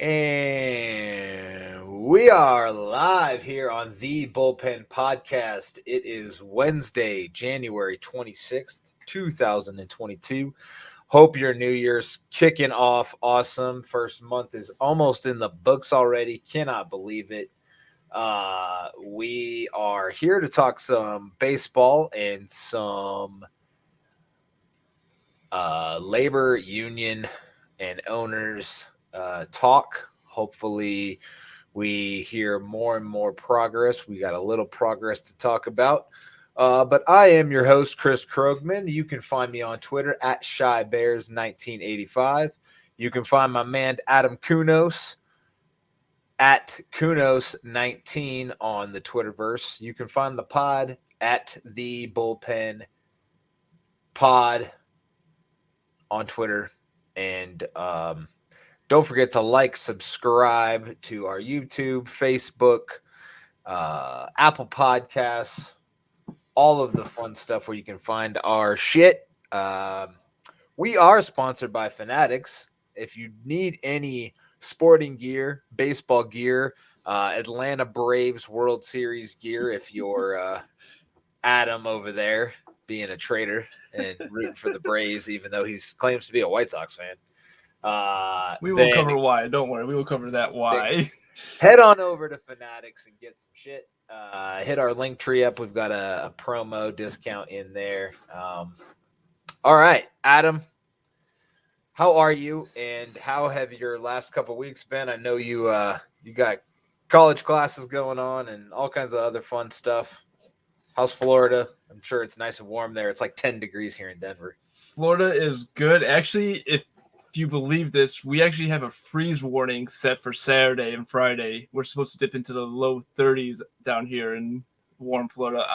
And we are live here on the Bullpen Podcast. It is Wednesday, January 26th, 2022. Hope your New Year's kicking off awesome. First month is almost in the books already. Cannot believe it. We are here to talk some baseball and some labor union and owners talk. Hopefully, we hear more and more progress. We got a little progress to talk about. But I am your host, Chris Krogman. You can find me on Twitter at ShyBears1985. You can find my man Adam Kunos at Kunos19 on the Twitterverse. You can find the pod at the Bullpen Pod on Twitter. And don't forget to like, subscribe to our YouTube, Facebook, Apple Podcasts, all of the fun stuff where you can find our shit. We are sponsored by Fanatics. If you need any sporting gear, baseball gear, Atlanta Braves World Series gear, if you're Adam over there being a traitor and rooting for the Braves, even though he claims to be a White Sox fan. We will cover why. Don't worry. We will cover that why. Head on over to Fanatics and get some shit. Hit our link tree up. We've got a promo discount in there. All right, Adam, how are you? And how have your last couple of weeks been? I know you got college classes going on and all kinds of other fun stuff. How's Florida? I'm sure it's nice and warm there. It's like 10 degrees here in Denver. Florida is good. Actually, if you believe this, we actually have a freeze warning set for Saturday and Friday. We're supposed to dip into the low 30s down here in warm Florida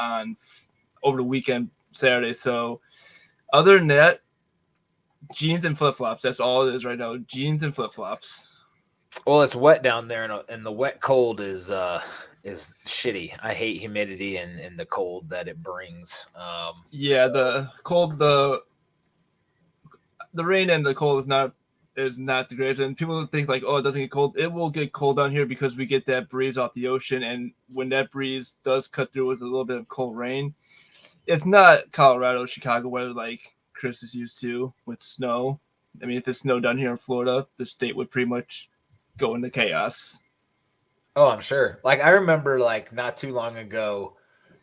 over the weekend Saturday. So other than that, jeans and flip-flops. That's all it is right now. Jeans and flip-flops. Well, it's wet down there, and the wet cold is shitty. I hate humidity and the cold that it brings. The cold, the rain and the cold is not the greatest. And people think like, oh, it doesn't get cold. It will get cold down here because we get that breeze off the ocean, and when that breeze does cut through with a little bit of cold rain, it's not Colorado, Chicago weather like Chris is used to with snow. I mean, if it snowed down here in Florida, the state would pretty much go into chaos. Oh, I'm sure. Like, I remember, like, not too long ago,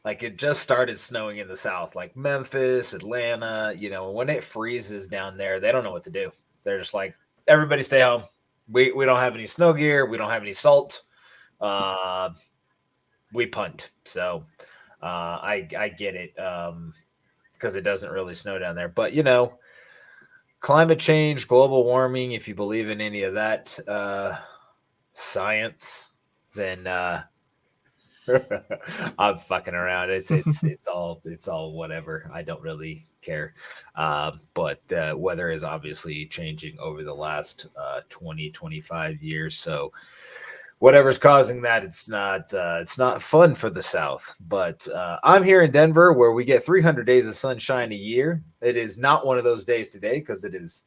like, it just started snowing in the South, like Memphis, Atlanta. You know, when it freezes down there, they don't know what to do. They're just like, everybody stay home. We don't have any snow gear. We don't have any salt. We punt. So I get it because it doesn't really snow down there. But, you know, climate change, global warming, if you believe in any of that science, then I'm fucking around. It's all whatever. I don't really care. But weather is obviously changing over the last 25 years. So whatever's causing that, it's not fun for the South. But I'm here in Denver where we get 300 days of sunshine a year. It is not one of those days today because it is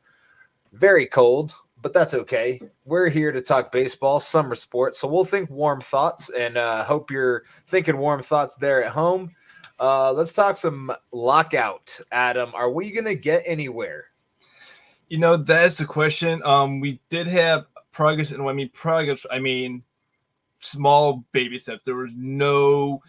very cold, but that's okay. We're here to talk baseball, summer sports, so we'll think warm thoughts, and hope you're thinking warm thoughts there at home. Let's talk some lockout, Adam. Are we going to get anywhere? You know, that's the question. We did have progress, and when I mean progress, I mean small baby steps. There was no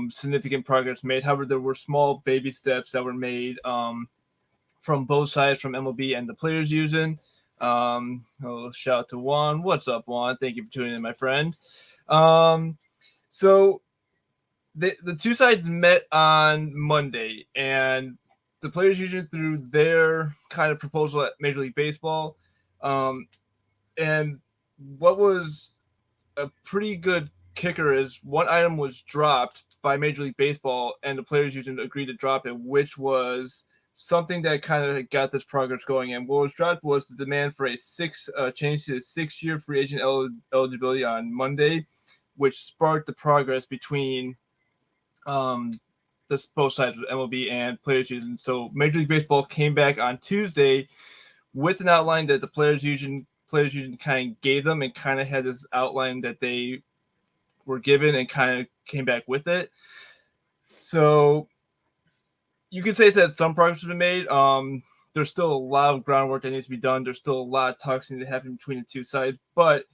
significant progress made. However, there were small baby steps that were made from both sides, from MLB and the players using. A little shout out to Juan. What's up, Juan? Thank you for tuning in, my friend. So the two sides met on Monday, and the players union threw their kind of proposal at Major League Baseball. And what was a pretty good kicker is one item was dropped by Major League Baseball, and the players union agreed to drop it, which was something that kind of got this progress going. And what was dropped was the demand for a change to a 6-year free agent eligibility on Monday, which sparked the progress between both sides of MLB and players union. So Major League Baseball came back on Tuesday with an outline that the players union players union kind of gave them and kind of had this outline that they were given and kind of came back with it. So you could say that some progress has been made. There's still a lot of groundwork that needs to be done. There's still a lot of talks that need to happen between the two sides, but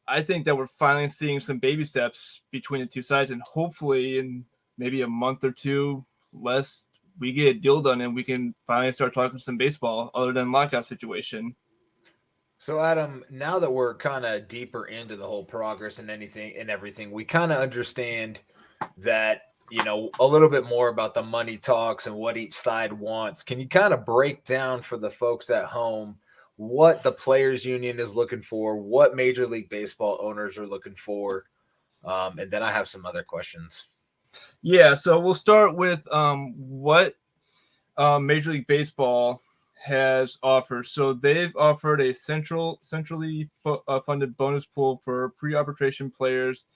I think that we're finally seeing some baby steps between the two sides, and hopefully in maybe a month or two less, we get a deal done and we can finally start talking some baseball other than lockout situation. So Adam, now that we're kind of deeper into the whole progress and everything, we kind of understand that, a little bit more about the money talks and what each side wants. Can you kind of break down for the folks at home what the players union is looking for, what Major League Baseball owners are looking for? And then I have some other questions. Yeah, so we'll start with what Major League Baseball has offered. So they've offered a centrally funded bonus pool for pre-arbitration players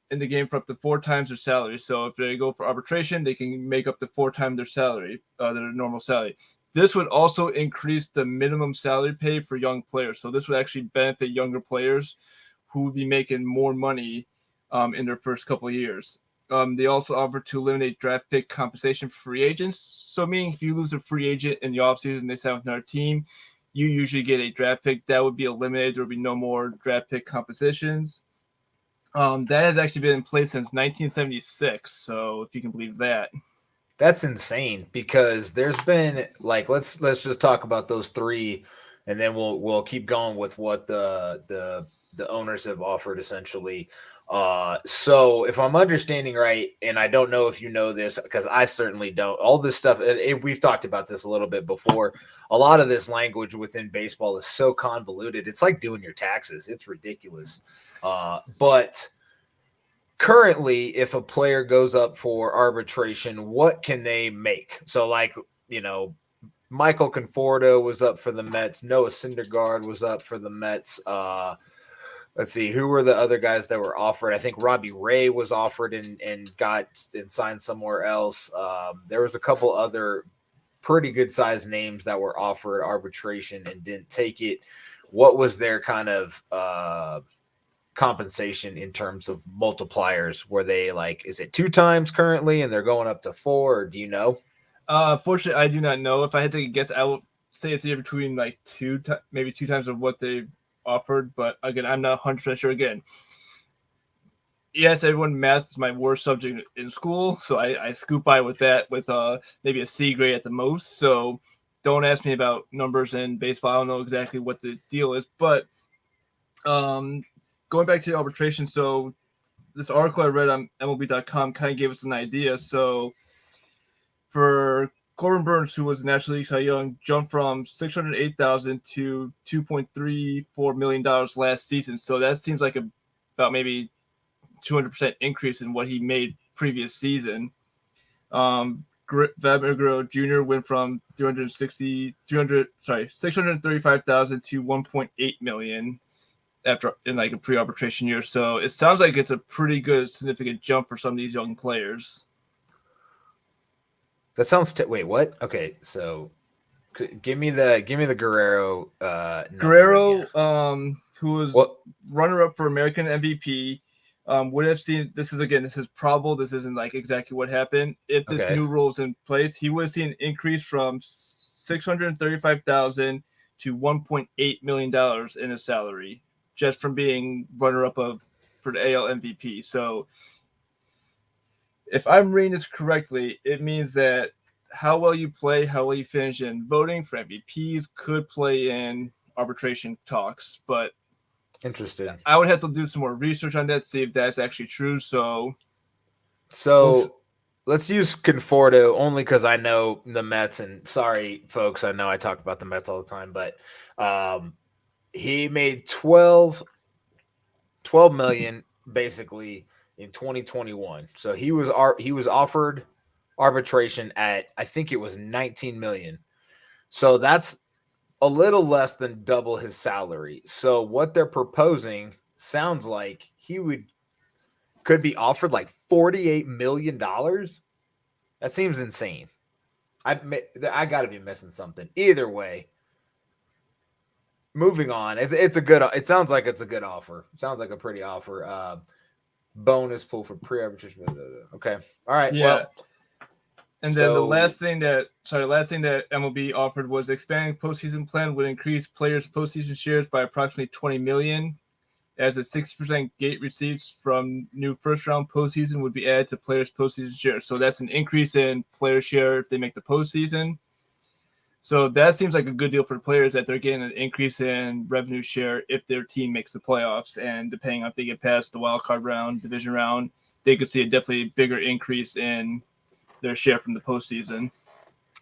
in the game for up to 4 times their salary. So if they go for arbitration, they can make up to 4 times their salary, their normal salary. This would also increase the minimum salary pay for young players. So this would actually benefit younger players who would be making more money in their first couple of years. They also offer to eliminate draft pick compensation for free agents. So meaning if you lose a free agent in the offseason and they sign with another team, you usually get a draft pick. That would be eliminated. There would be no more draft pick compensations. That has actually been in place since 1976. So if you can believe that. That's insane because there's been let's just talk about those three, and then we'll keep going with what the owners have offered essentially. So if I'm understanding right, and I don't know if you know this because I certainly don't. All this stuff we've talked about this a little bit before. A lot of this language within baseball is so convoluted. It's like doing your taxes. It's ridiculous. But currently, if a player goes up for arbitration, what can they make? So, Michael Conforto was up for the Mets. Noah Syndergaard was up for the Mets. Let's see, who were the other guys that were offered? I think Robbie Ray was offered and signed somewhere else. There was a couple other pretty good sized names that were offered arbitration and didn't take it. What was their kind of compensation in terms of multipliers? Were they is it 2 times currently and they're going up to 4, or do you know? Fortunately, I do not know. If I had to guess, I would say it's either between maybe 2 times of what they offered, but again, I'm not 100% sure. Again, yes, everyone, math is my worst subject in school, so I scoop by with that with maybe a C grade at the most. So don't ask me about numbers in baseball. I don't know exactly what the deal is, but going back to the arbitration, so this article I read on MLB.com kind of gave us an idea. So for Corbin Burns, who was National League Cy Young, jumped from $608,000 to $2.34 million last season. So that seems like about maybe 200% increase in what he made previous season. Vladimir Guerrero Jr. went from $635,000 to $1.8 million after in a pre-arbitration year. So it sounds like it's a pretty good significant jump for some of these young players. That sounds wait, what? Okay, so give me the Guerrero Guerrero, who was runner-up for American MVP, would have seen this is probable. This isn't exactly what happened. If this new rule is in place, he would have seen an increase from $635,000 to $1.8 million in his salary, just from being runner-up for the AL MVP. So if I'm reading this correctly, it means that how well you play, how well you finish in voting for MVPs could play in arbitration talks. But interesting. I would have to do some more research on that, see if that's actually true. So let's use Conforto only because I know the Mets, and sorry, folks, I know I talk about the Mets all the time, but he made $12 million basically in 2021. So he was offered arbitration at, I think it was 19 million. So that's a little less than double his salary. So what they're proposing sounds like he could be offered $48 million. That seems insane. I got to be missing something. Either way, moving on. It's a good. It sounds like it's a good offer. It sounds like a pretty offer. Bonus pool for pre-arbitration. Okay. All right. Yeah. Well, and then the last thing that MLB offered was expanding postseason plan would increase players' postseason shares by approximately 20 million, as a 60% gate receipts from new first-round postseason would be added to players' postseason shares. So that's an increase in player share if they make the postseason. So that seems like a good deal for players, that they're getting an increase in revenue share if their team makes the playoffs. And depending on if they get past the wild card round, division round, they could see a definitely bigger increase in their share from the postseason.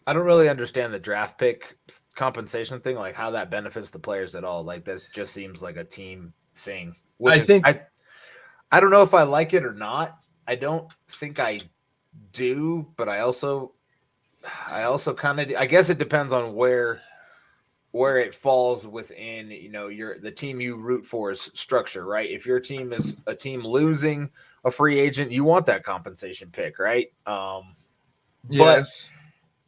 I don't really understand the draft pick compensation thing, like how that benefits the players at all. Like this just seems like a team thing, which I don't know if I like it or not. I don't think I do, but I also kind of, I guess it depends on where it falls within, the team you root for's structure, right? If your team is a team losing a free agent, you want that compensation pick, right? But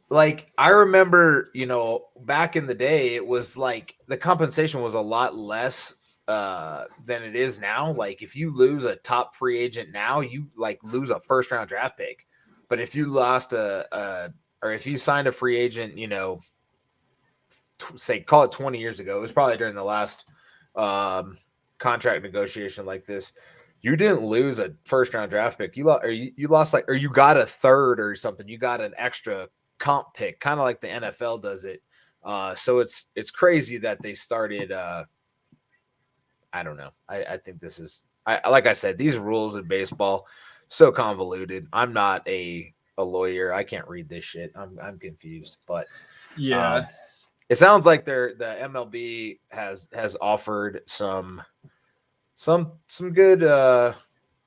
like I remember, back in the day, it was like the compensation was a lot less than it is now. Like if you lose a top free agent now, you like lose a first round draft pick. But if you lost or if you signed a free agent, say call it 20 years ago, it was probably during the last contract negotiation like this, you didn't lose a first round draft pick. You lost or you got a third or something. You got an extra comp pick, kind of like the NFL does it. So it's crazy that they started. I don't know. I think this is, like I said, these rules in baseball so convoluted. I'm not a lawyer. I can't read this shit. I'm confused, but yeah, it sounds like the MLB has offered some good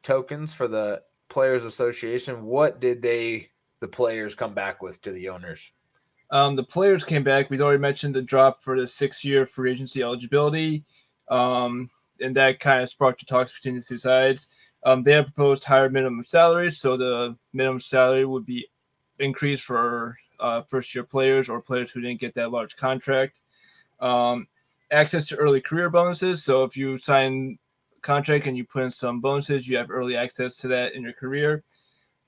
tokens for the Players Association. What did the players come back with to the owners? The players came back. We'd already mentioned the drop for the 6-year free agency eligibility, and that kind of sparked the talks between the two sides. They have proposed higher minimum salaries, so the minimum salary would be increased for first-year players or players who didn't get that large contract. Access to early career bonuses, so if you sign a contract and you put in some bonuses, you have early access to that in your career.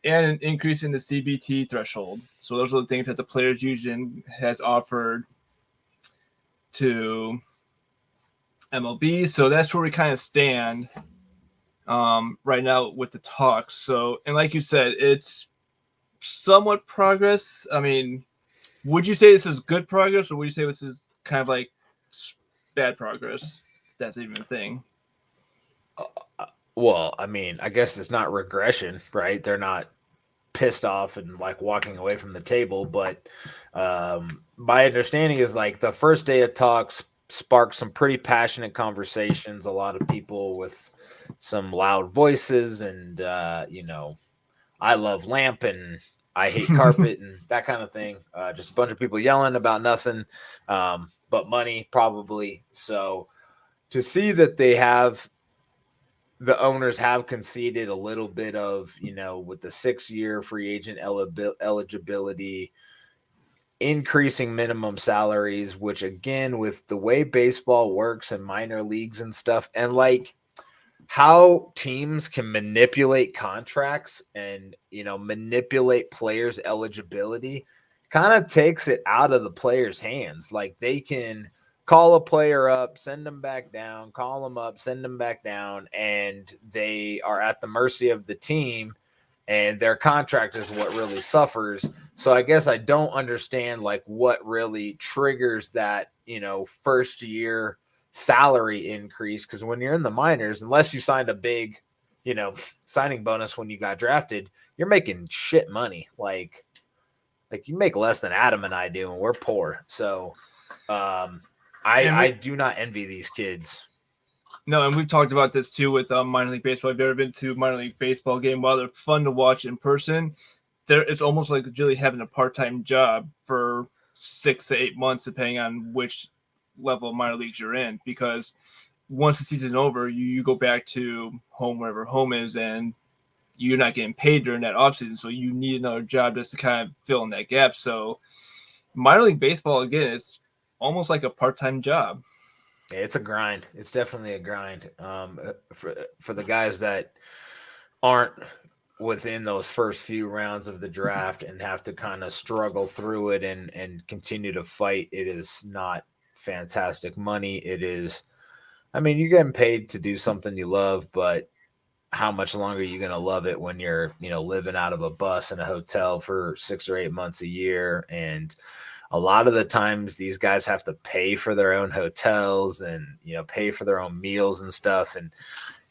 And an increase in the CBT threshold. So those are the things that the Players Union has offered to MLB. So that's where we kind of stand right now with the talks. So, and like you said, it's somewhat progress. I mean, would you say this is good progress, or would you say this is kind of like bad progress? That's even a thing. Well, I mean, I guess it's not regression, right? They're not pissed off and like walking away from the table, but my understanding is like the first day of talks sparked some pretty passionate conversations. A lot of people with some loud voices and I love lamp and I hate carpet and that kind of thing. Just a bunch of people yelling about nothing but money, probably. So to see that the owners have conceded a little bit of, with the 6-year free agent eligibility, increasing minimum salaries, which again, with the way baseball works in minor leagues and stuff, and like how teams can manipulate contracts and, manipulate players' eligibility, kind of takes it out of the players' hands. Like they can call a player up, send them back down, call them up, send them back down, and they are at the mercy of the team, and their contract is what really suffers. So I guess I don't understand like what really triggers that, first year salary increase, because when you're in the minors, unless you signed a big, signing bonus when you got drafted, you're making shit money. Like you make less than Adam and I do, and we're poor. So I do not envy these kids. No, and we've talked about this too with minor league baseball. I've never been to a minor league baseball game. While they're fun to watch in person, it's almost like really having a part-time job for 6 to 8 months, depending on which level of minor leagues you're in. Because once the season's over, you go back to home, wherever home is, and you're not getting paid during that offseason. So you need another job just to kind of fill in that gap. So minor league baseball, again, it's almost like a part-time job. It's a grind. It's definitely a grind. For the guys that aren't within those first few rounds of the draft and have to kind of struggle through it and continue to fight, it is not fantastic money. It is, I mean, you're getting paid to do something you love, but how much longer are you going to love it when you're, living out of a bus in a hotel for 6 or 8 months a year? And a lot of the times these guys have to pay for their own hotels and, pay for their own meals and stuff. And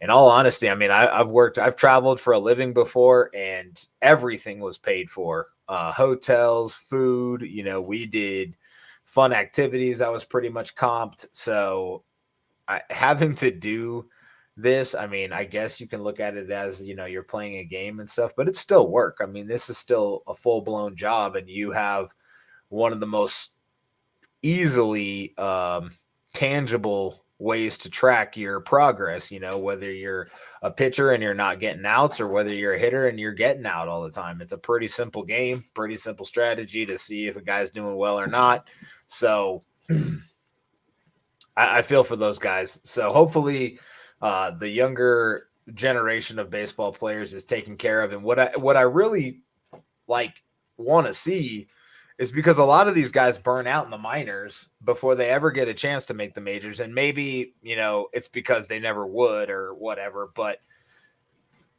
in all honesty, I mean, I've traveled for a living before, and everything was paid for. Hotels, food, we did fun activities. I was pretty much comped. So having to do this, I mean, I guess you can look at it as, you're playing a game and stuff, but it's still work. I mean, this is still a full blown job, and you have one of the most easily tangible ways to track your progress, whether you're a pitcher and you're not getting outs, or whether you're a hitter and you're getting out all the time. It's a pretty simple game, pretty simple strategy to see if a guy's doing well or not. So I feel for those guys. So hopefully the younger generation of baseball players is taken care of. And what I really want to see is, because a lot of these guys burn out in the minors before they ever get a chance to make the majors. And maybe, it's because they never would or whatever, but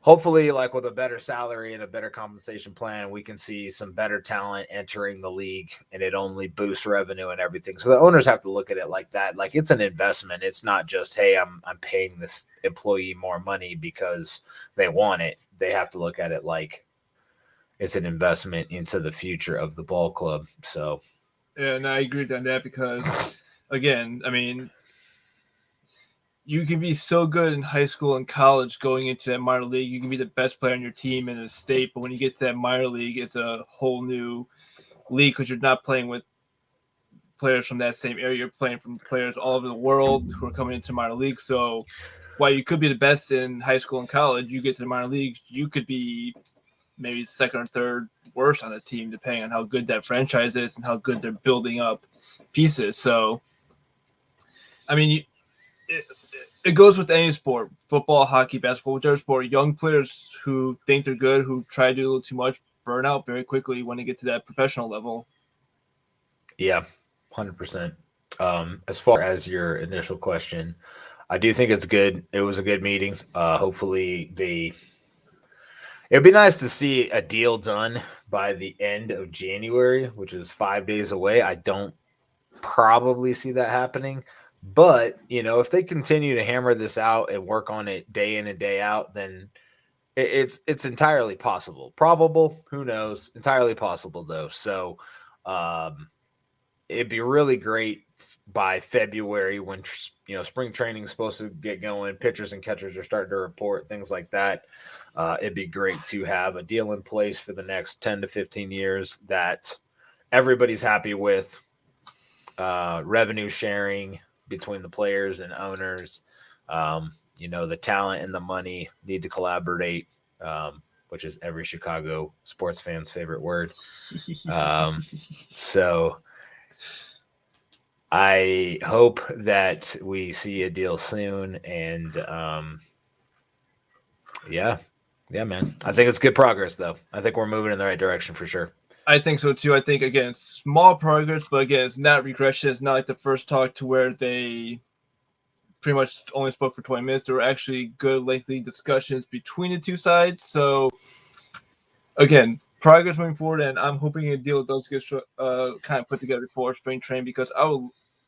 hopefully, with a better salary and a better compensation plan, we can see some better talent entering the league, and it only boosts revenue and everything. So the owners have to look at it like that. Like, it's an investment. It's not just, hey, I'm paying this employee more money because they want it. They have to look at it like it's an investment into the future of the ball club. So, yeah, and I agree on that because, again, I mean, you can be so good in high school and college going into that minor league. You can be the best player on your team in the state, but when you get to that minor league, it's a whole new league because you're not playing with players from that same area. You're playing from players all over the world who are coming into minor league. So while you could be the best in high school and college, you get to the minor league, you could be maybe second or third worst on the team, depending on how good that franchise is and how good they're building up pieces. So, I mean, it goes with any sport, football, hockey, basketball, whichever sport. Young players who think they're good, who try to do a little too much, burn out very quickly when they get to that professional level. Yeah, 100%. As far as your initial question, I do think it's good. It was a good meeting. Hopefully it'd be nice to see a deal done by the end of January, which is 5 days away. I don't probably see that happening. But, if they continue to hammer this out and work on it day in and day out, then it's entirely possible. Probable, who knows? Entirely possible, though. So it'd be really great by February when, spring training is supposed to get going. Pitchers and catchers are starting to report, things like that. It'd be great to have a deal in place for the next 10 to 15 years that everybody's happy with, revenue sharing between the players and owners. The talent and the money need to collaborate, which is every Chicago sports fan's favorite word. So I hope that we see a deal soon. And yeah, man. I think it's good progress, though. I think we're moving in the right direction for sure. I think so too. I think, again, small progress, but again, it's not regression. It's not like the first talk to where they pretty much only spoke for 20 minutes. There were actually good, lengthy discussions between the two sides. So, again, progress moving forward, and I'm hoping a deal does get kind of put together for spring training, because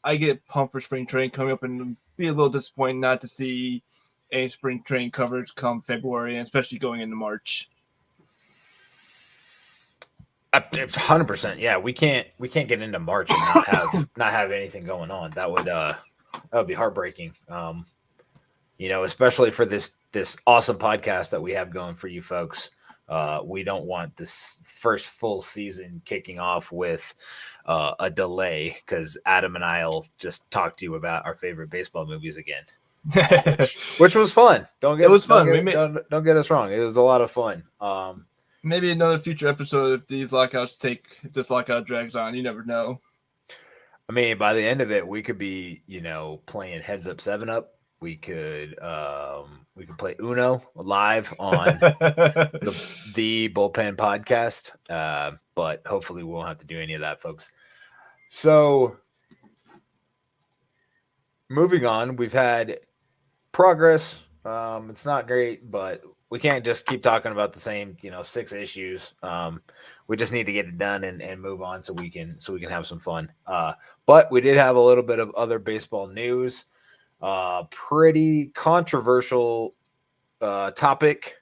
I get pumped for spring training coming up, and be a little disappointed not to see any spring training coverage come February, and especially going into March. 100%. Yeah, we can't get into March and not have anything going on. That would be heartbreaking. Especially for this awesome podcast that we have going for you folks. We don't want this first full season kicking off with a delay, because Adam and I'll just talk to you about our favorite baseball movies again, which was fun. Don't get us wrong. It was a lot of fun. Maybe another future episode if this lockout drags on. You never know. I mean, by the end of it, we could be, playing Heads Up 7 Up. We could play Uno live on the Bullpen podcast. But hopefully we won't have to do any of that, folks. So moving on, we've had progress. It's not great, but we can't just keep talking about the same, 6 issues. We just need to get it done and move on so we can have some fun. But we did have a little bit of other baseball news. Pretty controversial topic.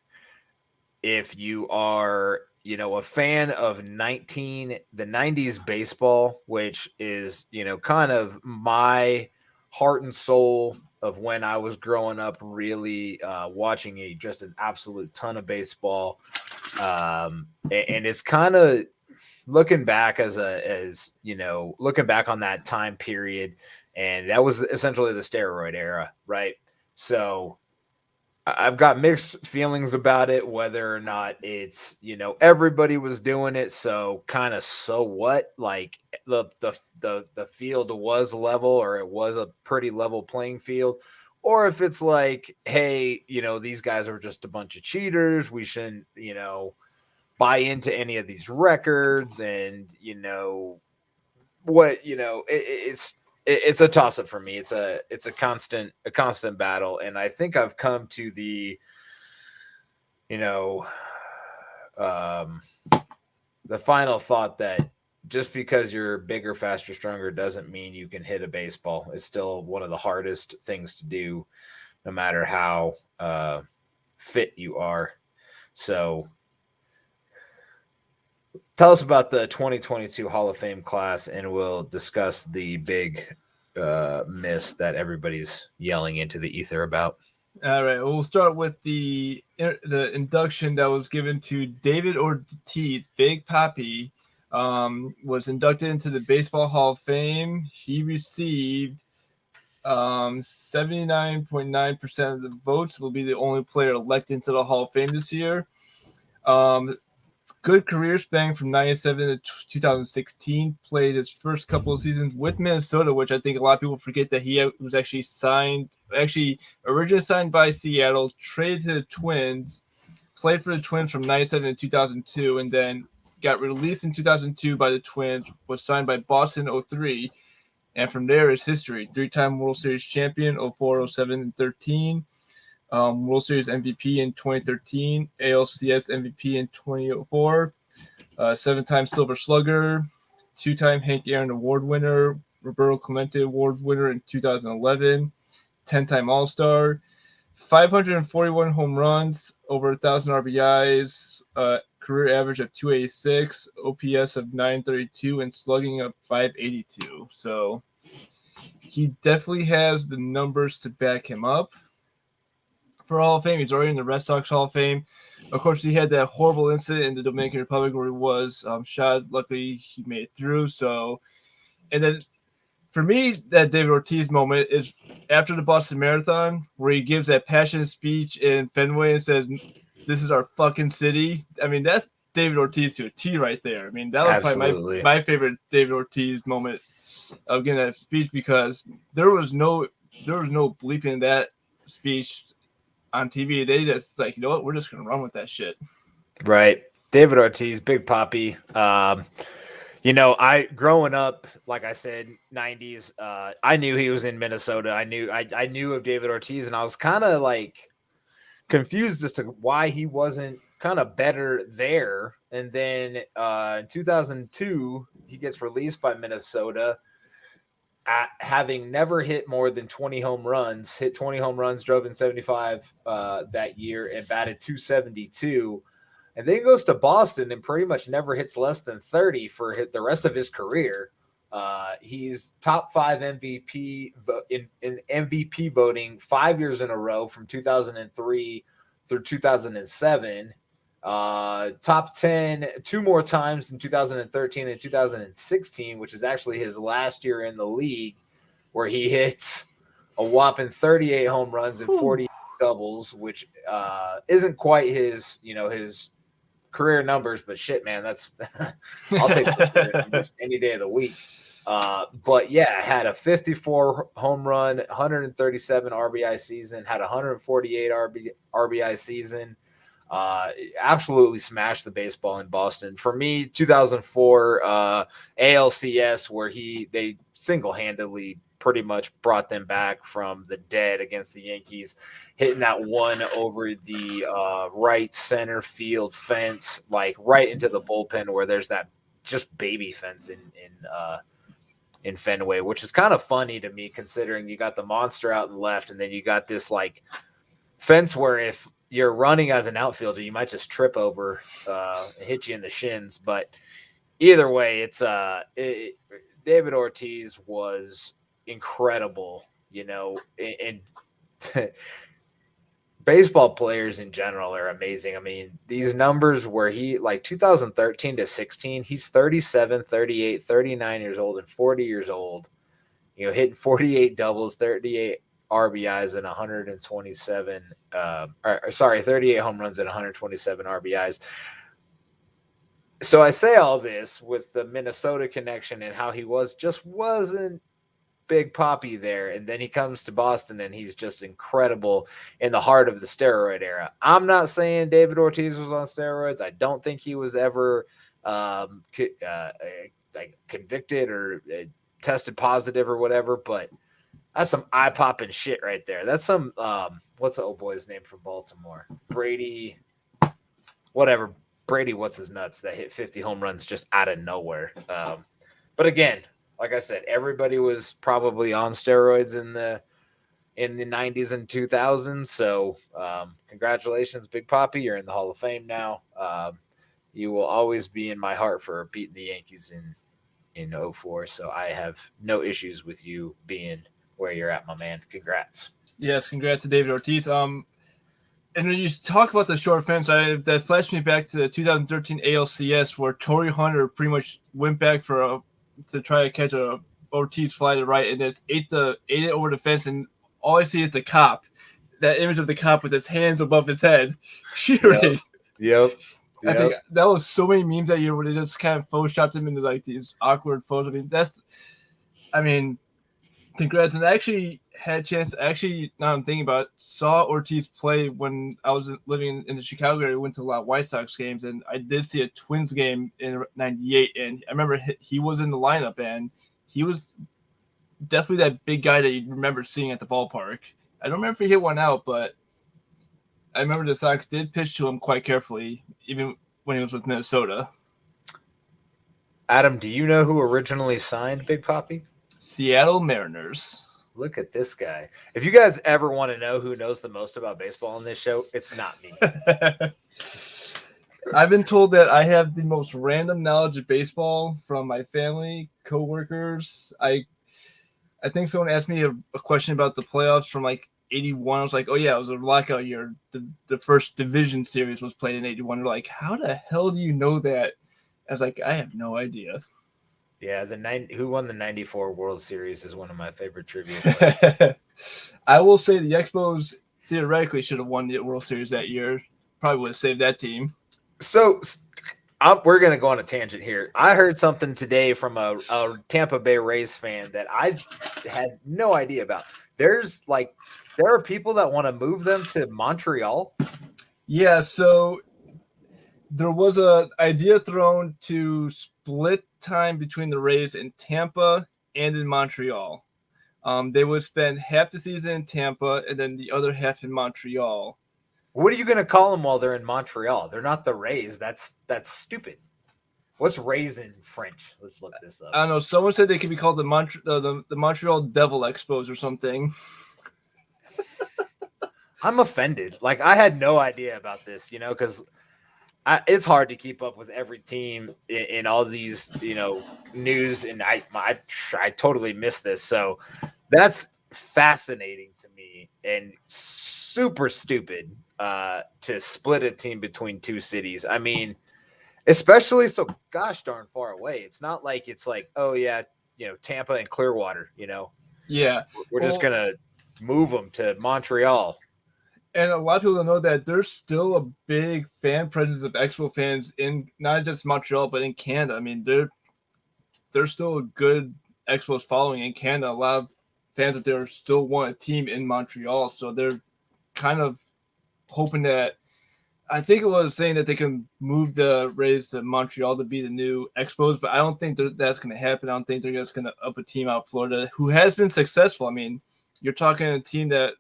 If you are, a fan of the 90s baseball, which is, kind of my heart and soul of when I was growing up, really watching just an absolute ton of baseball. And it's kind of looking back looking back on that time period, and that was essentially the steroid era, right? So I've got mixed feelings about it, whether or not it's, everybody was doing it. So kind of, so what, like the field was level, or it was a pretty level playing field, or if it's like, hey, these guys are just a bunch of cheaters. We shouldn't, buy into any of these records. And, it's a toss up for me. It's a constant battle. And I think I've come to the, the final thought that just because you're bigger, faster, stronger doesn't mean you can hit a baseball. It's still one of the hardest things to do, no matter how fit you are. So tell us about the 2022 Hall of Fame class, and we'll discuss the big miss that everybody's yelling into the ether about. All right, we'll start with the induction that was given to David Ortiz. Big Papi was inducted into the Baseball Hall of Fame. He received 79.9% of the votes. Will be the only player elected into the Hall of Fame this year. Good career spanning from 97 to 2016. Played his first couple of seasons with Minnesota, which I think a lot of people forget that he was actually originally signed by Seattle, traded to the Twins, played for the Twins from 97 to 2002, and then got released in 2002 by the Twins, was signed by Boston in 03, and from there is history. 3-time World Series champion, 04, 07, and 13. World Series MVP in 2013, ALCS MVP in 2004, 7-time Silver Slugger, 2-time Hank Aaron Award winner, Roberto Clemente Award winner in 2011, 10-time All-Star, 541 home runs, over 1,000 RBIs, career average of 286, OPS of 932, and slugging of 582. So he definitely has the numbers to back him up for Hall of Fame. He's already in the Red Sox Hall of Fame. Of course, he had that horrible incident in the Dominican Republic where he was shot. Luckily, he made it through. So, and then for me, that David Ortiz moment is after the Boston Marathon, where he gives that passionate speech in Fenway and says, "This is our fucking city." I mean, that's David Ortiz to a T right there. I mean, that was probably my favorite David Ortiz moment of getting that speech, because there was no bleeping that speech on TV. They just like, we're just gonna run with that shit. Right. David Ortiz, Big Papi. I growing up, like I said, 90s, I knew he was in Minnesota. I knew of David Ortiz, and I was kind of like confused as to why he wasn't kind of better there. And then in 2002, he gets released by Minnesota, having never hit more than 20 home runs, drove in 75 that year, and batted 272. And then he goes to Boston and pretty much never hits less than 30 for the rest of his career. He's top 5 MVP in MVP voting 5 years in a row, from 2003 through 2007. Top 10 2 more times in 2013 and 2016, which is actually his last year in the league, where he hits a whopping 38 home runs and 40 doubles, which isn't quite his career numbers, but shit, man, that's I'll take any day of the week. But yeah, had a 54 home run, 137 RBI season, had 148 RBI season. Absolutely smashed the baseball in Boston. For me, 2004 ALCS, where they single-handedly pretty much brought them back from the dead against the Yankees, hitting that one over the right center field fence, like right into the bullpen where there's that just baby fence in Fenway, which is kind of funny to me considering you got the monster out in the left and then you got this like fence where if you're running as an outfielder, you might just trip over and hit you in the shins. But either way, David Ortiz was incredible, and baseball players in general are amazing. I mean, these numbers where he like 2013 to 16, he's 37, 38, 39 years old and 40 years old, hitting 48 doubles, 38 RBIs and 127 38 home runs and 127 RBIs. So I say all this with the Minnesota connection and how he wasn't Big Papi there, and then he comes to Boston and he's just incredible in the heart of the steroid era. I'm not saying David Ortiz was on steroids. I don't think he was ever convicted or tested positive or whatever, but that's some eye-popping shit right there. That's some what's the old boy's name from Baltimore? Brady what's his nuts that hit 50 home runs just out of nowhere. But again, like I said, everybody was probably on steroids in the 90s and 2000s. So congratulations, Big Papi. You're in the Hall of Fame now. You will always be in my heart for beating the Yankees in 04. So I have no issues with you being where you're at, my man. Congrats. Yes, congrats to David Ortiz. And when you talk about the short fence, that flashed me back to the 2013 ALCS where Torrey Hunter pretty much went back to try to catch a Ortiz fly to right and just ate it over the fence, and all I see is the cop. That image of the cop with his hands above his head, cheering. Yep. I think that was so many memes that year where they just kind of photoshopped him into like these awkward photos. I mean, congrats. And I actually had a chance. Now I'm thinking about it, saw Ortiz play when I was living in the Chicago area. Went to a lot of White Sox games, and I did see a Twins game in '98. And I remember he was in the lineup, and he was definitely that big guy that you remember seeing at the ballpark. I don't remember if he hit one out, but I remember the Sox did pitch to him quite carefully, even when he was with Minnesota. Adam, do you know who originally signed Big Papi? Seattle Mariners. Look at this guy. If you guys ever want to know who knows the most about baseball on this show, it's not me. I've been told that I have the most random knowledge of baseball from my family, coworkers. I think someone asked me a question about the playoffs from like 81. I was like, oh yeah, it was a lockout year. The first division series was played in 81. They're like, how the hell do you know that? I was like, I have no idea. Yeah, who won the 94 World Series is one of my favorite trivia. I will say the Expos theoretically should have won the World Series that year. Probably would have saved that team. So we're going to go on a tangent here. I heard something today from a Tampa Bay Rays fan that I had no idea about. There are people that want to move them to Montreal. Yeah, so there was an idea thrown to split time between the Rays in Tampa and in Montreal. They would spend half the season in Tampa and then the other half in Montreal. What are you going to call them while they're in Montreal? They're not the Rays. That's stupid. What's Rays in French? Let's look this up. I don't know. Someone said they could be called the Montreal Devil Expos or something. I'm offended. Like, I had no idea about this, because it's hard to keep up with every team in all these, news, and I totally missed this. So that's fascinating to me and super stupid to split a team between two cities. I mean, especially so gosh darn far away. It's not like it's like, oh yeah, Tampa and Clearwater, Yeah. We're just going to move them to Montreal. And a lot of people don't know that there's still a big fan presence of Expo fans in not just Montreal, but in Canada. I mean, there's still a good Expos following in Canada. A lot of fans that there still want a team in Montreal, so they're kind of hoping that. I think it was saying that they can move the Rays to Montreal to be the new Expos, but I don't think that's going to happen. I don't think they're just going to up a team out of Florida who has been successful. I mean, you're talking a team that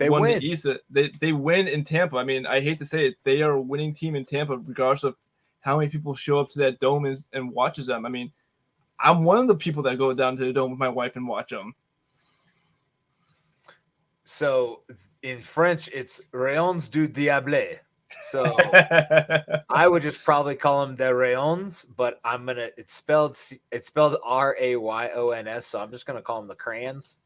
won the East. They win in Tampa. I mean, I hate to say it, they are a winning team in Tampa, regardless of how many people show up to that dome and watches them. I mean, I'm one of the people that go down to the dome with my wife and watch them. So in French, it's Rayons du Diable. So I would just probably call them the Rayons, but it's spelled Rayons, so I'm just gonna call them the crayons.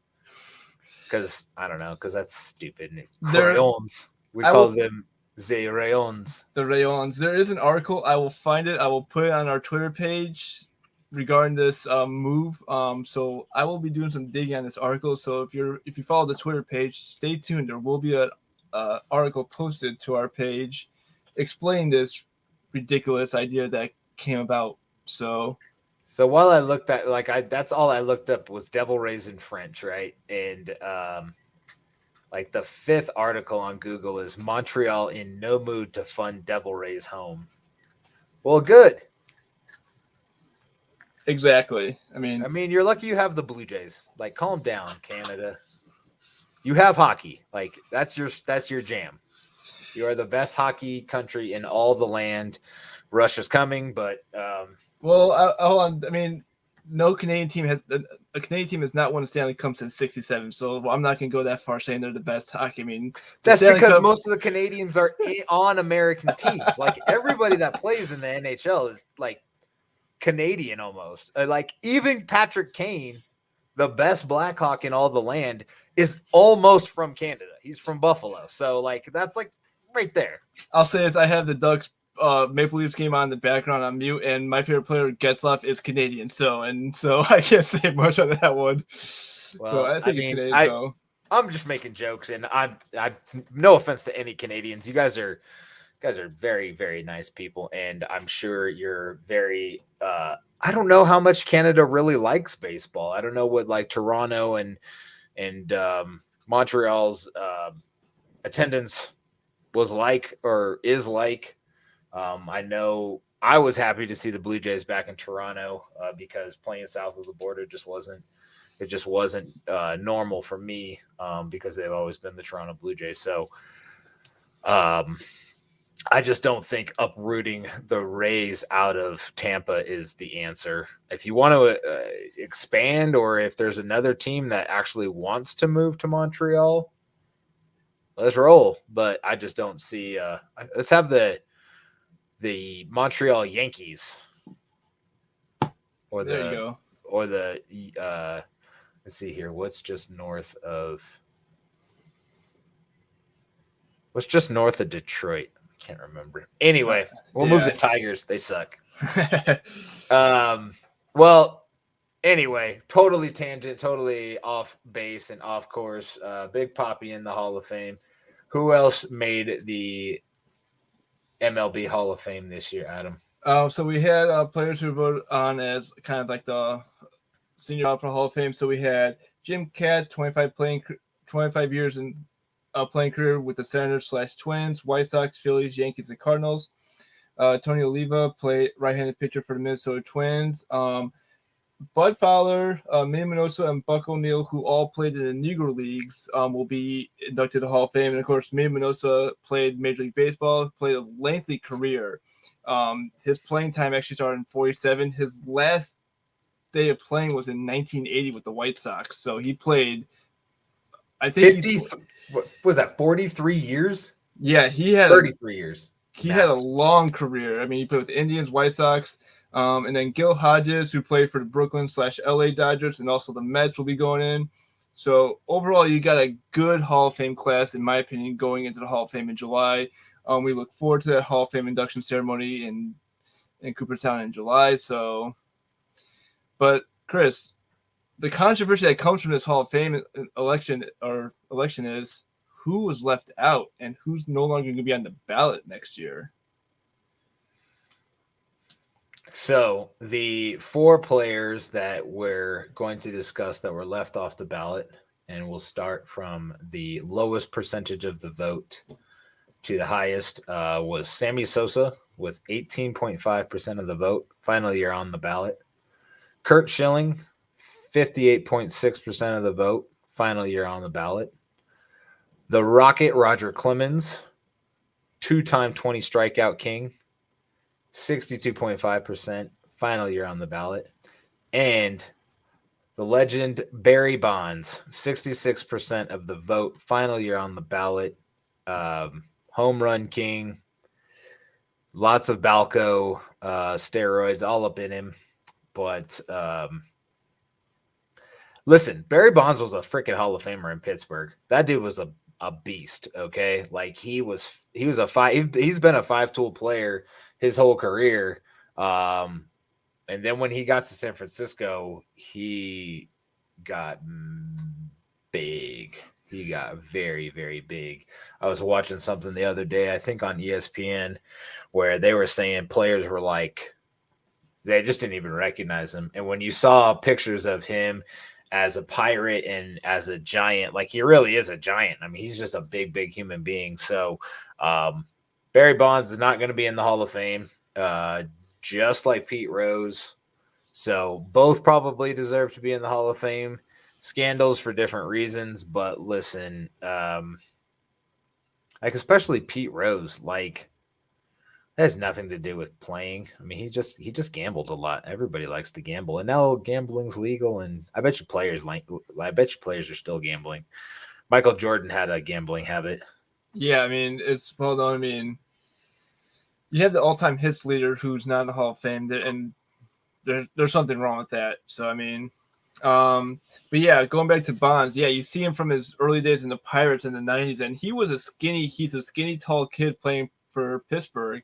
Because I don't know, because that's stupid. Crayons. We call them the Rayons. The Rayons. There is an article. I will find it. I will put it on our Twitter page regarding this move. So I will be doing some digging on this article. So if you follow the Twitter page, stay tuned. There will be an article posted to our page explaining this ridiculous idea that came about. So while I looked at that's all I looked up was Devil Rays in French, right? And like the 5th article on Google is Montreal in no mood to fund Devil Rays home. Well, good. Exactly. I mean, you're lucky you have the Blue Jays. Like, calm down, Canada. You have hockey. Like, that's your jam. You are the best hockey country in all the land. Russia's coming, but hold on. I mean, no Canadian team has not won a Stanley Cup since '67. So I'm not going to go that far saying they're the best hockey. I mean, that's because most of the Canadians are on American teams. Like, everybody that plays in the NHL is like Canadian almost. Like, even Patrick Kane, the best Blackhawk in all the land, is almost from Canada. He's from Buffalo. So like, that's like right there. I'll say this: I have the Ducks Maple Leafs game on in the background on mute, and my favorite player, Getzlaf, is Canadian. So I can't say much on that one. Well, so I think it's Canadian. I'm just making jokes, and I no offense to any Canadians. You guys are very, very nice people, and I'm sure you're very. I don't know how much Canada really likes baseball. I don't know what like Toronto and Montreal's attendance was like or is like. I know I was happy to see the Blue Jays back in Toronto because playing south of the border just wasn't normal for me because they've always been the Toronto Blue Jays. So I just don't think uprooting the Rays out of Tampa is the answer. If you want to expand, or if there's another team that actually wants to move to Montreal, let's roll. But I just don't see. Let's have the Montreal Yankees, or there you go. Or the let's see here. What's just north of Detroit? Can't remember. Anyway, we'll move the Tigers. They suck. Well, anyway, totally tangent, totally off base and off course. Big Papi in the Hall of Fame. Who else made the MLB Hall of Fame this year, Adam? So we had players who voted on as kind of like the senior Hall of Fame. So we had Jim Kaat, 25 years in playing career with the Senators/Twins, White Sox, Phillies, Yankees, and Cardinals. Tony Oliva played right-handed pitcher for the Minnesota Twins. Bud Fowler, Manny Minoso, and Buck O'Neil, who all played in the Negro Leagues, will be inducted to the Hall of Fame. And, of course, Manny Minoso played Major League Baseball, played a lengthy career. His playing time actually started in 47. His last day of playing was in 1980 with the White Sox. So he played, I think 43 years? Yeah, he had 33 years. He had a long career. I mean, he played with the Indians, White Sox, and then Gil Hodges, who played for the Brooklyn/LA Dodgers, and also the Mets will be going in. So overall, you got a good Hall of Fame class, in my opinion, going into the Hall of Fame in July. We look forward to that Hall of Fame induction ceremony in Cooperstown in July. So, but Chris, the controversy that comes from this Hall of Fame election is who was left out and who's no longer going to be on the ballot next year. So the 4 players that we're going to discuss that were left off the ballot, and we'll start from the lowest percentage of the vote to the highest, was Sammy Sosa with 18.5% of the vote, final year on the ballot. Kurt Schilling, 58.6% of the vote, final year on the ballot. The Rocket, Roger Clemens, 2-time 20 strikeout king, 62.5%, final year on the ballot. And the legend Barry Bonds, 66% of the vote, final year on the ballot. Home run king, lots of Balco steroids all up in him. But listen, Barry Bonds was a freaking Hall of Famer in Pittsburgh. That dude was a beast, okay? Like he's been a 5-tool player his whole career. And then when he got to San Francisco, he got big. He got very, very big. I was watching something the other day, I think on ESPN, where they were saying players were like, they just didn't even recognize him. And when you saw pictures of him as a pirate and as a giant, like he really is a giant. I mean, he's just a big, big human being. So Barry Bonds is not going to be in the Hall of Fame, just like Pete Rose. So both probably deserve to be in the Hall of Fame. Scandals for different reasons, but listen, like especially Pete Rose, like that has nothing to do with playing. I mean, he just gambled a lot. Everybody likes to gamble, and now gambling's legal. And I bet you players are still gambling. Michael Jordan had a gambling habit. Yeah, I mean it's well known. I mean, you have the all-time hits leader who's not in the Hall of Fame, and there's something wrong with that. So I mean, but yeah, going back to Bonds, yeah, you see him from his early days in the Pirates in the '90s, and he's a skinny, tall kid playing for Pittsburgh.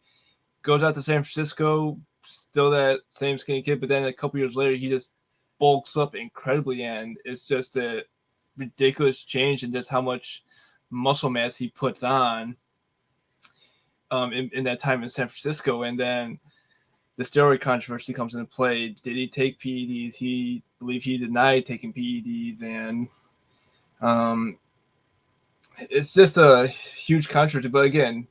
Goes out to San Francisco, still that same skinny kid, but then a couple years later, he just bulks up incredibly, and it's just a ridiculous change in just how much muscle mass he puts on in that time in San Francisco. And then the steroid controversy comes into play. Did he take PEDs? He believed he denied taking PEDs, and it's just a huge controversy. But again,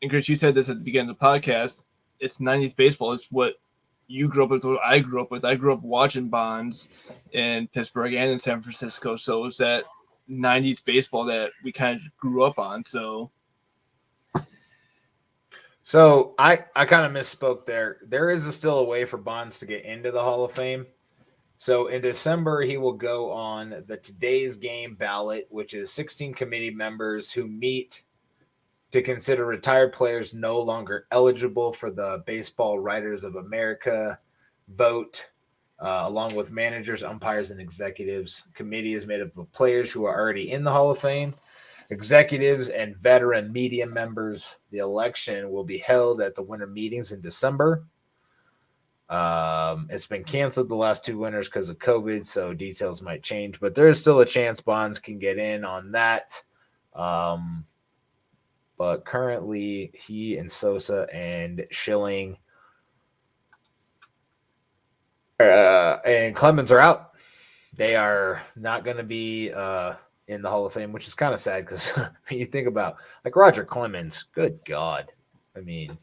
and Chris, you said this at the beginning of the podcast, it's 90s baseball. It's what you grew up with, what I grew up with. I grew up watching Bonds in Pittsburgh and in San Francisco. So it's that 90s baseball that we kind of grew up on. So I kind of misspoke there. There is still a way for Bonds to get into the Hall of Fame. So in December, he will go on the Today's Game ballot, which is 16 committee members who meet to consider retired players no longer eligible for the Baseball Writers of America vote, along with managers, umpires, and executives. Committee is made up of players who are already in the Hall of Fame, executives, and veteran media members. The election will be held at the winter meetings in December. It's been canceled the last 2 winters because of COVID, so details might change, but there is still a chance Bonds can get in on that. But currently, he and Sosa and Schilling and Clemens are out. They are not going to be in the Hall of Fame, which is kind of sad because when you think about like Roger Clemens, good God. I mean,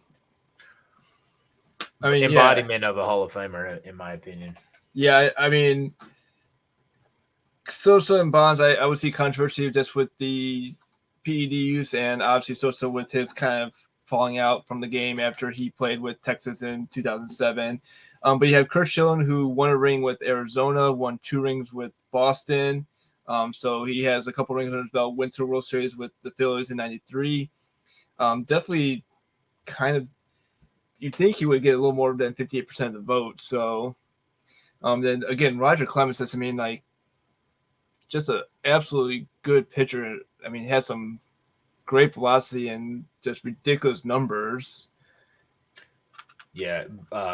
embodiment of a Hall of Famer, in my opinion. Yeah, I mean, Sosa and Bonds, I would see controversy just with the PED use, and obviously Sosa with his kind of falling out from the game after he played with Texas in 2007. But you have Kurt Schilling, who won a ring with Arizona, won 2 rings with Boston. So he has a couple rings under his belt, went to the World Series with the Phillies in '93. Definitely kind of, you'd think he would get a little more than 58% of the vote. So then again, Roger Clemens, I mean, like, just an absolutely good pitcher. I mean, he has some great velocity and just ridiculous numbers. Yeah,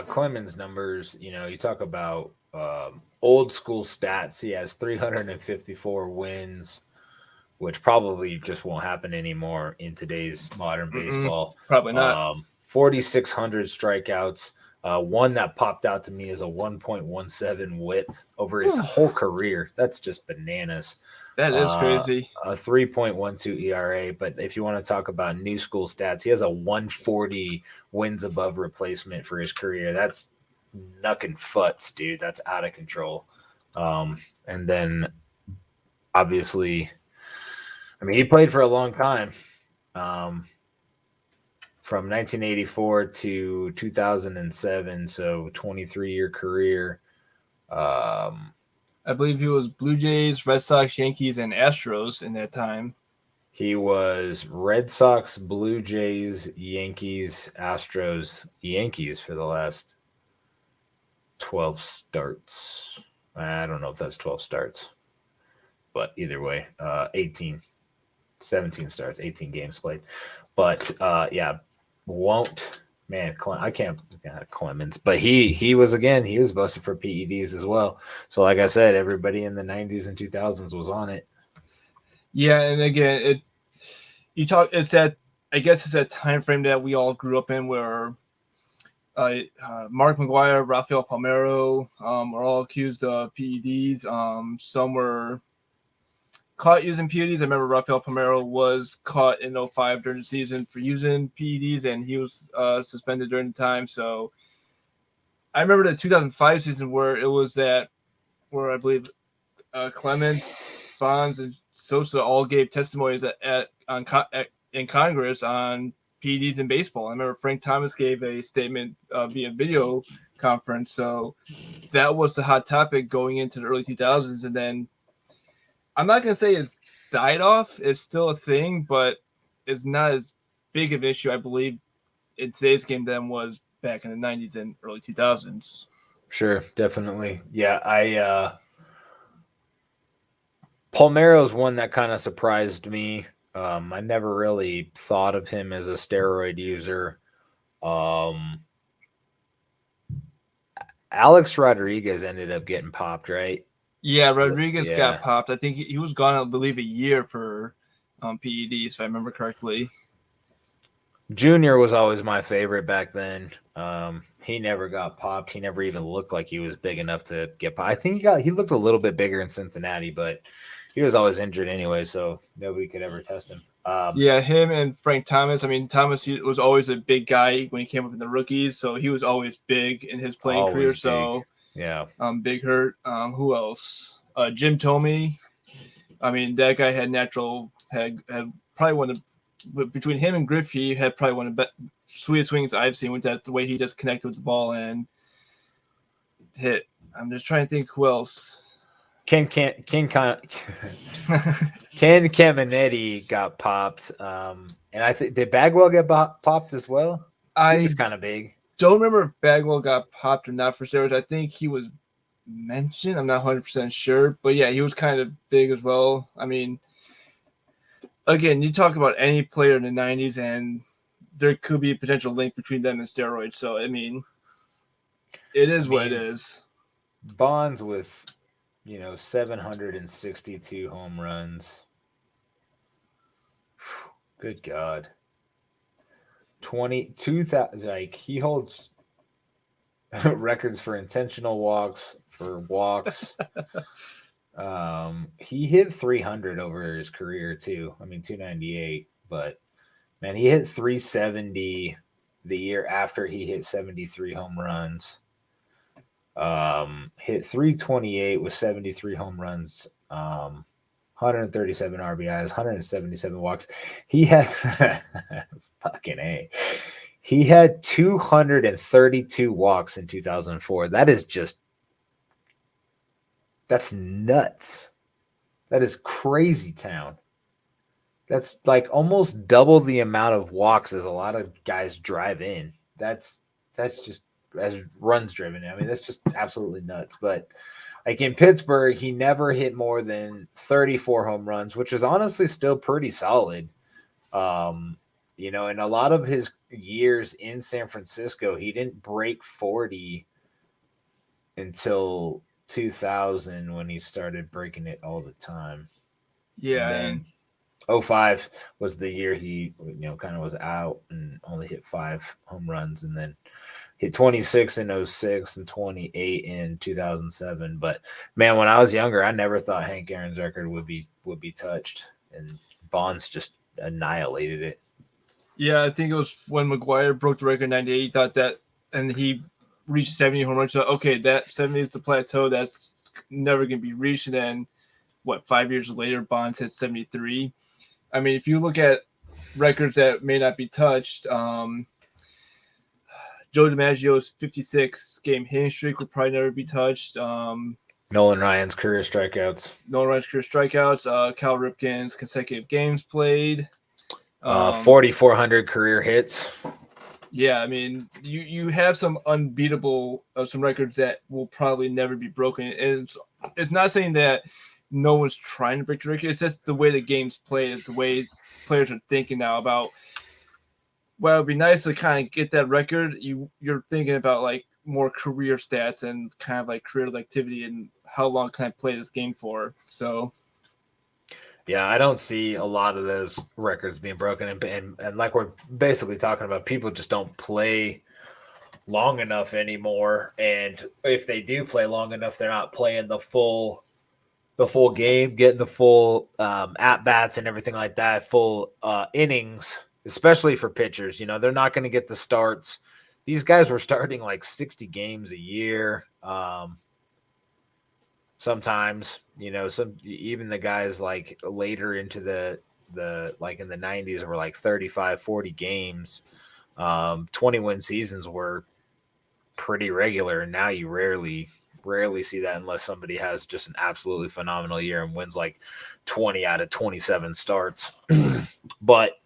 Clemens' numbers, you talk about old school stats. He has 354 wins, which probably just won't happen anymore in today's modern baseball. Probably not. 4,600 strikeouts, One that popped out to me is a 1.17 WHIP over his whole career. That's just bananas. That is crazy. A 3.12 ERA. But if you want to talk about new school stats, he has a 140 wins above replacement for his career. That's knuckin' futs, dude. That's out of control. And then obviously, I mean, he played for a long time. From 1984 to 2007, so 23-year career. I believe he was Blue Jays, Red Sox, Yankees, and Astros in that time. He was Red Sox, Blue Jays, Yankees, Astros, Yankees for the last 12 starts. I don't know if that's 12 starts, but either way, 18, 17 starts, 18 games played. But yeah, I can't Clemens, but he was busted for PEDs as well. So like I said, everybody in the 90s and 2000s was on it. Yeah, and again, it's that time frame that we all grew up in where Mark McGwire, Rafael Palmeiro are all accused of PEDs. Some were caught using PEDs. I remember Rafael Palmeiro was caught in 05 during the season for using PEDs, and he was suspended during the time. So I remember the 2005 season where I believe Clemens, Bonds, and Sosa all gave testimonies in Congress on PEDs in baseball. I remember Frank Thomas gave a statement via video conference. So that was the hot topic going into the early 2000s, and then I'm not going to say it's died off. It's still a thing, but it's not as big of an issue, I believe, in today's game than was back in the 90s and early 2000s. Sure, definitely. Yeah, Palmeiro's one that kind of surprised me. I never really thought of him as a steroid user. Alex Rodriguez ended up getting popped, right? Yeah, Rodriguez got popped. I think he was gone, I believe, a year for PEDs, if I remember correctly. Junior was always my favorite back then. He never got popped. He never even looked like he was big enough to get popped. I think he looked a little bit bigger in Cincinnati, but he was always injured anyway, so nobody could ever test him. Yeah, him and Frank Thomas. I mean, Thomas was always a big guy when he came up in the rookies, so he was always big in his playing career. Big. So yeah, Big Hurt. Who else? Jim Thome. I mean, that guy had probably one of between him and Griffey had probably one of the sweetest swings I've seen. With that, the way he just connected with the ball and hit. I'm just trying to think who else. Ken Caminetti got popped, and I think did Bagwell get popped as well? He was kind of big. Don't remember if Bagwell got popped or not for steroids. I think he was mentioned. I'm not 100% sure, but yeah, he was kind of big as well. I mean, again, you talk about any player in the 90s, and there could be a potential link between them and steroids. So I mean, it is what it is. Bonds with 762 home runs. Good God. 22,000. Like, he holds records for intentional walks, for walks. He hit 300 over his career too. I mean, 298, but man, he hit 370 the year after he hit 73 home runs. Hit 328 with 73 home runs. 137 RBIs, 177 walks. He had fucking A. He had 232 walks in 2004. That's nuts. That is crazy town. That's like almost double the amount of walks as a lot of guys drive in. That's just as runs driven. I mean, that's just absolutely nuts. But like in Pittsburgh, he never hit more than 34 home runs, which is honestly still pretty solid. And a lot of his years in San Francisco, he didn't break 40 until 2000 when he started breaking it all the time. Yeah. And then 05 was the year he kind of was out and only hit 5 home runs, and then hit 26 in 06 and 28 in 2007. But man, when I was younger, I never thought Hank Aaron's record would be touched, and Bonds just annihilated it. Yeah, I think it was when McGwire broke the record in '98. He thought that, and he reached 70 home runs. So, okay, that 70 is the plateau. That's never going to be reached. And then, 5 years later, Bonds hit 73. I mean, if you look at records that may not be touched, Joe DiMaggio's 56 game hitting streak would probably never be touched. Nolan Ryan's career strikeouts. Cal Ripken's consecutive games played. 4,400 career hits. Yeah, I mean, you have some unbeatable some records that will probably never be broken. And it's not saying that no one's trying to break the record. It's just the way the game's played. It's the way players are thinking now about, well, it'd be nice to kind of get that record. You're thinking about like more career stats and kind of like career activity and how long can I play this game for. So yeah, I don't see a lot of those records being broken, and like we're basically talking about, people just don't play long enough anymore. And if they do play long enough, they're not playing the full game, getting the full at bats and everything like that, full innings, especially for pitchers. They're not going to get the starts. These guys were starting like 60 games a year. Sometimes, even the guys like later into the like in the 90s were like 35, 40 games. 20-win seasons were pretty regular, and now you rarely see that unless somebody has just an absolutely phenomenal year and wins like 20 out of 27 starts. But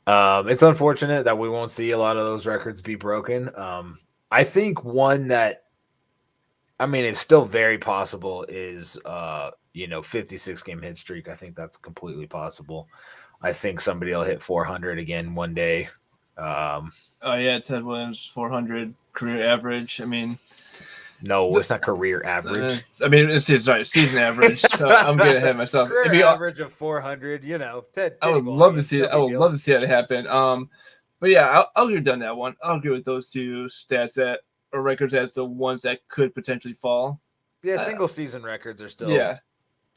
it's unfortunate that we won't see a lot of those records be broken. I think one that, I mean, it's still very possible is 56 game hit streak. I think that's completely possible. I think somebody will hit 400 again one day. Ted Williams 400 career average. I mean, no, it's not career average. Season average. So I'm getting ahead of myself. Career average of 400. Ted. I would love to see it. I would love to see that happen. But yeah, I'll agree on that one. I'll agree with those two stats that or records as the ones that could potentially fall. Yeah, single season records are still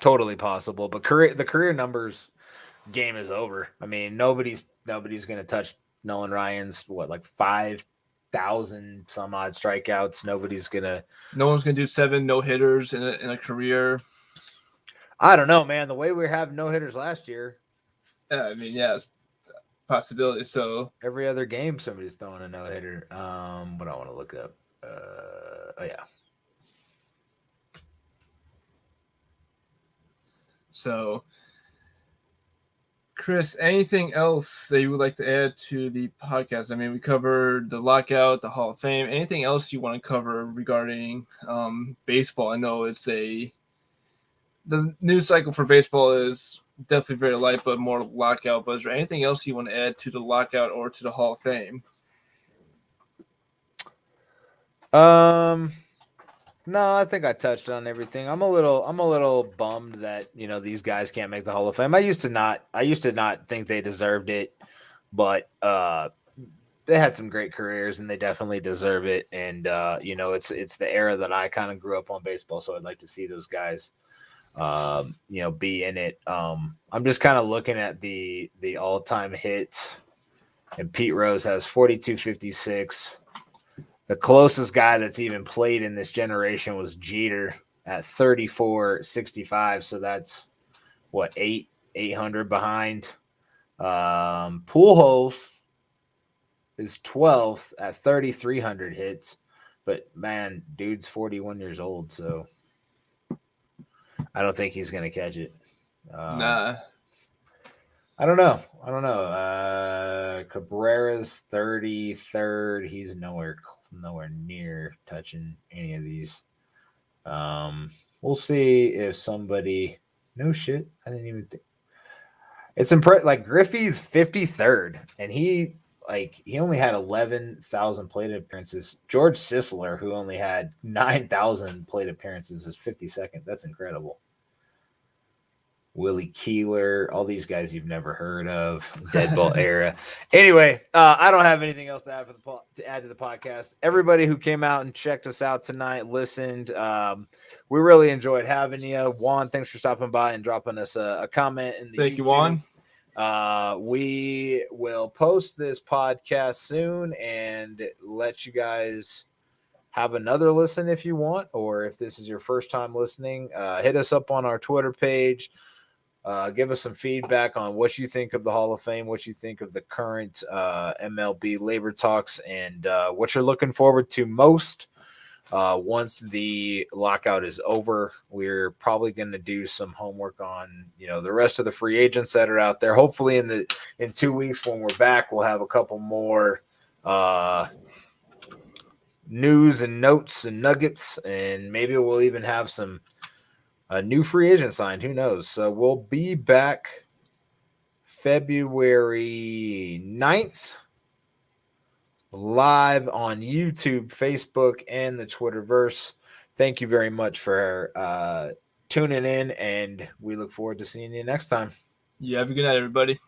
totally possible, but the career numbers game is over. I mean, nobody's going to touch Nolan Ryan's 5,000 some odd strikeouts. No one's gonna do 7 no-hitters in a career. I don't know, man. The way we have no-hitters last year. It's possibility. So every other game somebody's throwing a no-hitter. But I want to look up. So, Chris, anything else that you would like to add to the podcast? I mean, we covered the lockout, the Hall of Fame. Anything else you want to cover regarding baseball? I know the news cycle for baseball is definitely very light, but more lockout. But is there anything else you want to add to the lockout or to the Hall of Fame? No, I think I touched on everything. I'm a little bummed that, these guys can't make the Hall of Fame. I used to not think they deserved it, but they had some great careers and they definitely deserve it. And it's the era that I kind of grew up on baseball, so I'd like to see those guys be in it. I'm just kind of looking at the all-time hits, and Pete Rose has 4,256. The closest guy that's even played in this generation was Jeter at 3,465. So that's 800 behind. Pujols is 12th at 3,300 hits. But man, dude's 41 years old, so I don't think he's gonna catch it. Nah. I don't know. Cabrera's 33rd. He's nowhere near touching any of these. We'll see if somebody. No shit. I didn't even think. It's impressive. Like Griffey's 53rd, and he only had 11,000 plate appearances. George Sisler, who only had 9,000 plate appearances, is 52nd. That's incredible. Willie Keeler, all these guys you've never heard of, Deadbolt era. Anyway, I don't have anything else to add to the podcast. Everybody who came out and checked us out tonight, listened, we really enjoyed having you. Juan, thanks for stopping by and dropping us a comment in the Thank you, YouTube. Juan. We will post this podcast soon and let you guys have another listen if you want, or if this is your first time listening, hit us up on our Twitter page. Give us some feedback on what you think of the Hall of Fame, what you think of the current MLB labor talks, and what you're looking forward to most once the lockout is over. We're probably going to do some homework on, the rest of the free agents that are out there. Hopefully in 2 weeks when we're back, we'll have a couple more news and notes and nuggets, and maybe we'll even have some a new free agent signed. Who knows? So we'll be back February 9th live on YouTube, Facebook, and the Twitterverse. Thank you very much for tuning in, and we look forward to seeing you next time. Yeah, have a good night, everybody.